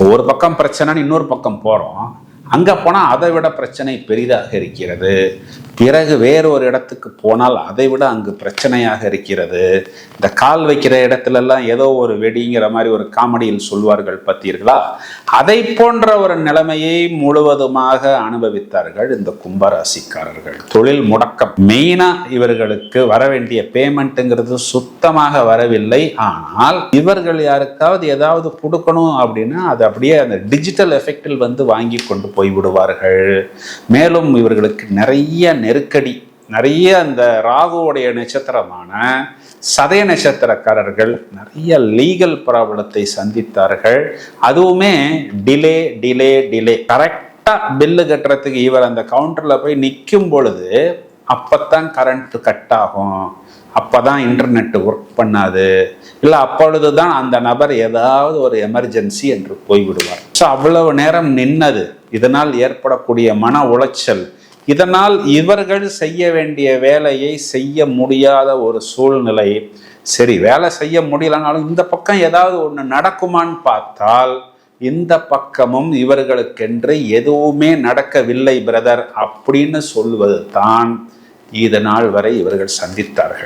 ஒரு பக்கம் பிரச்சனைன்னு இன்னொரு பக்கம் போறோம். அங்க போனா அதை விட பிரச்சனை பெரிதாக இருக்கிறது. பிறகு வேறொரு இடத்துக்கு போனால் அதை விட அங்கு பிரச்சனையாக இருக்கிறது. இந்த கால் வைக்கிற இடத்துல எல்லாம் ஏதோ ஒரு வெடிங்கிற மாதிரி ஒரு காமெடியில் சொல்வார்கள் பார்த்தீர்களா? அதை போன்ற ஒரு நிலைமையை முழுவதுமாக அனுபவித்தார்கள் இந்த கும்பராசிக்காரர்கள். தொழில் முடக்கம். மெயினா இவர்களுக்கு வர வேண்டிய பேமெண்ட்ங்கிறது சுத்தமாக வரவில்லை. ஆனால் இவர்கள் யாருக்காவது ஏதாவது கொடுக்கணும் அப்படின்னா அது அப்படியே அந்த டிஜிட்டல் எஃபெக்டில் வந்து வாங்கி கொண்டு போய்விடுவார்கள். மேலும் இவர்களுக்கு நிறைய நெருக்கடி, நிறைய அந்த ராகுவோடைய நட்சத்திரமான சதய நட்சத்திரக்காரர்கள் நிறைய லீகல் ப்ராப்ளத்தை சந்தித்தார்கள். அதுவுமே டிலே டிலே டிலே. கரெக்டா பில்லு கட்டுறதுக்கு இவர் அந்த கவுண்டர்ல போய் நிற்கும் பொழுது அப்பத்தான் கரண்ட் கட் ஆகும், அப்பதான் இன்டர்நெட் ஒர்க் பண்ணாது, இல்லை அப்பொழுதுதான் அந்த நபர் ஏதாவது ஒரு எமர்ஜென்சி என்று போய்விடுவார். ஸோ அவ்வளவு நேரம் நின்னது, இதனால் ஏற்படக்கூடிய மன உளைச்சல், இதனால் இவர்கள் செய்ய வேண்டிய வேலையை செய்ய முடியாத ஒரு சூழ்நிலை. சரி, வேலை செய்ய முடியலனாலும் இந்த பக்கம் ஏதாவது ஒன்று நடக்குமான்னு பார்த்தால் இந்த பக்கமும் இவர்களுக்கென்று எதுவுமே நடக்கவில்லை பிரதர் அப்படின்னு சொல்வது தான் இது நாள் வரை இவர்கள் சந்தித்தார்கள்.